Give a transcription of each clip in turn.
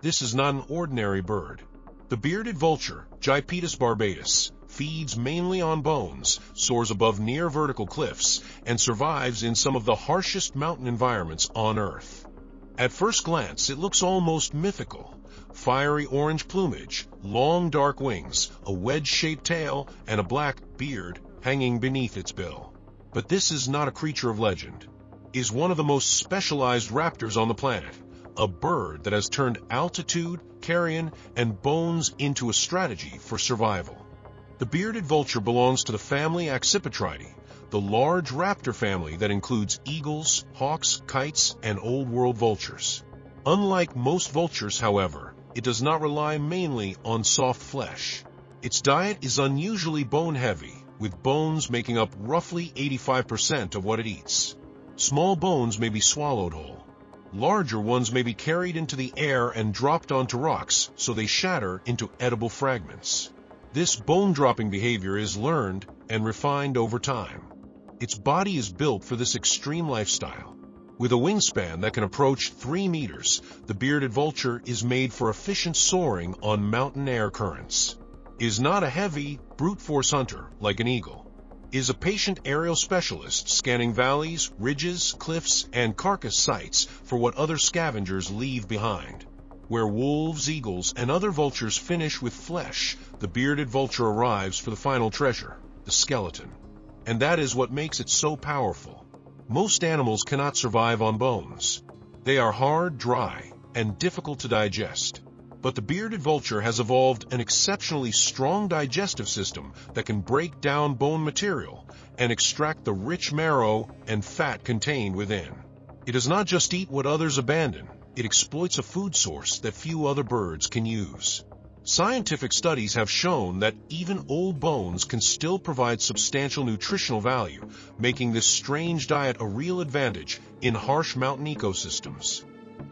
This is not an ordinary bird. The bearded vulture, Gypaetus barbatus, feeds mainly on bones, soars above near vertical cliffs, and survives in some of the harshest mountain environments on Earth. At first glance, it looks almost mythical. Fiery orange plumage, long dark wings, a wedge-shaped tail, and a black beard hanging beneath its bill. But this is not a creature of legend. It is one of the most specialized raptors on the planet, a bird that has turned altitude, carrion, and bones into a strategy for survival. The bearded vulture belongs to the family Accipitridæ, the large raptor family that includes eagles, hawks, kites, and old-world vultures. Unlike most vultures, however, it does not rely mainly on soft flesh. Its diet is unusually bone-heavy, with bones making up roughly 85% of what it eats. Small bones may be swallowed whole. Larger ones may be carried into the air and dropped onto rocks, so they shatter into edible fragments. This bone-dropping behavior is learned and refined over time. Its body is built for this extreme lifestyle. With a wingspan that can approach 3 meters, the bearded vulture is made for efficient soaring on mountain air currents. It is not a heavy, brute force hunter like an eagle. It is a patient aerial specialist scanning valleys, ridges, cliffs, and carcass sites for what other scavengers leave behind. Where wolves, eagles, and other vultures finish with flesh, the bearded vulture arrives for the final treasure, the skeleton. And that is what makes it so powerful. Most animals cannot survive on bones. They are hard, dry, and difficult to digest. But the bearded vulture has evolved an exceptionally strong digestive system that can break down bone material and extract the rich marrow and fat contained within. It does not just eat what others abandon, it exploits a food source that few other birds can use. Scientific studies have shown that even old bones can still provide substantial nutritional value, making this strange diet a real advantage in harsh mountain ecosystems.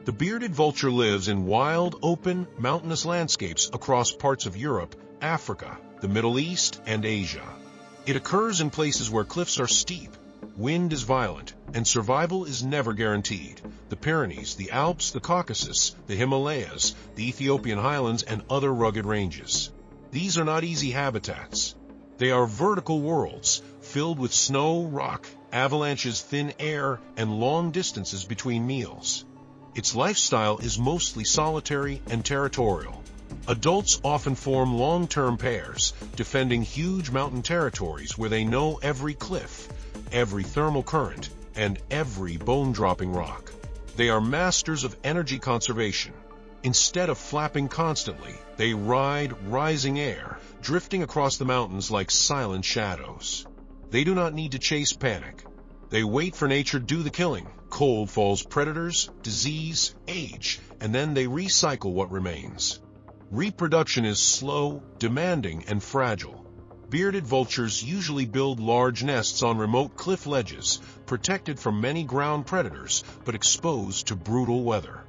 The bearded vulture lives in wild, open, mountainous landscapes across parts of Europe, Africa, the Middle East, and Asia. It occurs in places where cliffs are steep, wind is violent, and survival is never guaranteed. The Pyrenees, the Alps, the Caucasus, the Himalayas, the Ethiopian highlands, and other rugged ranges. These are not easy habitats. They are vertical worlds, filled with snow, rock, avalanches, thin air, and long distances between meals. Its lifestyle is mostly solitary and territorial. Adults often form long-term pairs, defending huge mountain territories where they know every cliff, every thermal current, and every bone-dropping rock. They are masters of energy conservation. Instead of flapping constantly, they ride rising air, drifting across the mountains like silent shadows. They do not need to chase panic. They wait for nature to do the killing. Cold falls predators, disease, age, and then they recycle what remains. Reproduction is slow, demanding, and fragile. Bearded vultures usually build large nests on remote cliff ledges, protected from many ground predators, but exposed to brutal weather.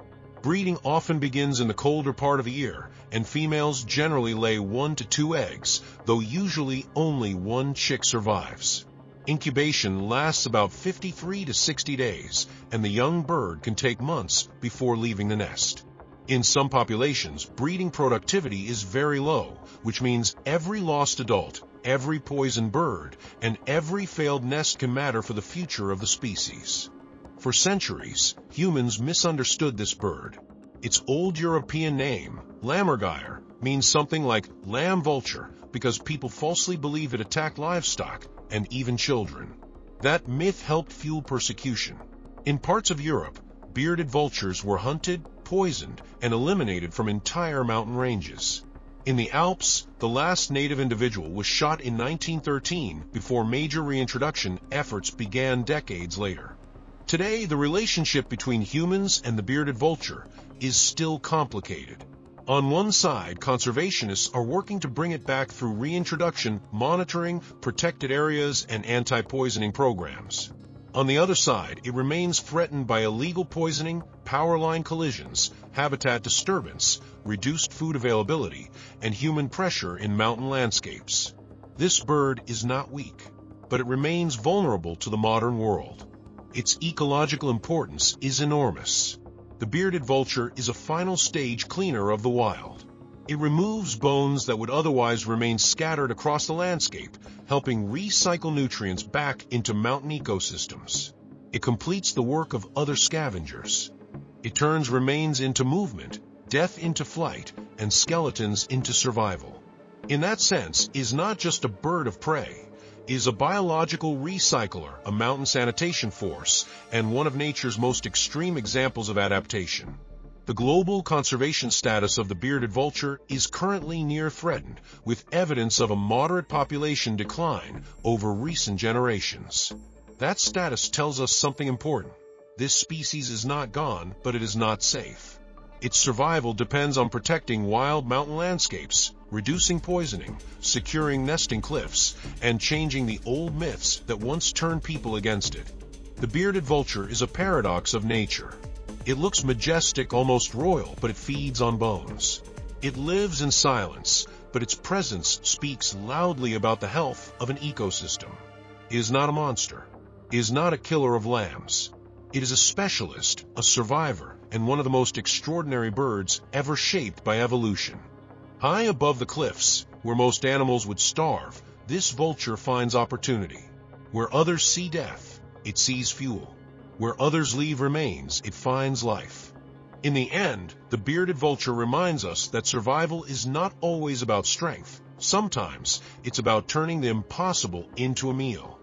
Breeding often begins in the colder part of the year, and females generally lay 1 to 2 eggs, though usually only 1 chick survives. Incubation lasts about 53 to 60 days, and the young bird can take months before leaving the nest. In some populations, breeding productivity is very low, which means every lost adult, every poisoned bird, and every failed nest can matter for the future of the species. For centuries, humans misunderstood this bird. Its old European name, lammergeier, means something like lamb vulture because people falsely believe it attacked livestock and even children. That myth helped fuel persecution. In parts of Europe, bearded vultures were hunted, poisoned, and eliminated from entire mountain ranges. In the Alps, the last native individual was shot in 1913 before major reintroduction efforts began decades later. Today, the relationship between humans and the bearded vulture is still complicated. On one side, conservationists are working to bring it back through reintroduction, monitoring, protected areas, and anti-poisoning programs. On the other side, it remains threatened by illegal poisoning, power line collisions, habitat disturbance, reduced food availability, and human pressure in mountain landscapes. This bird is not weak, but it remains vulnerable to the modern world. Its ecological importance is enormous. The bearded vulture is a final stage cleaner of the wild. It removes bones that would otherwise remain scattered across the landscape, helping recycle nutrients back into mountain ecosystems. It completes the work of other scavengers. It turns remains into movement, death into flight, and skeletons into survival. In that sense, it is not just a bird of prey. It is a biological recycler, a mountain sanitation force, and one of nature's most extreme examples of adaptation. The global conservation status of the bearded vulture is currently near threatened, with evidence of a moderate population decline over recent generations. That status tells us something important. This species is not gone, but it is not safe. Its survival depends on protecting wild mountain landscapes, reducing poisoning, securing nesting cliffs, and changing the old myths that once turned people against it. The bearded vulture is a paradox of nature. It looks majestic, almost royal, but it feeds on bones. It lives in silence, but its presence speaks loudly about the health of an ecosystem. It is not a monster. It is not a killer of lambs. It is a specialist, a survivor, and one of the most extraordinary birds ever shaped by evolution. High above the cliffs, where most animals would starve, this vulture finds opportunity. Where others see death, it sees fuel. Where others leave remains, it finds life. In the end, the bearded vulture reminds us that survival is not always about strength. Sometimes, it's about turning the impossible into a meal.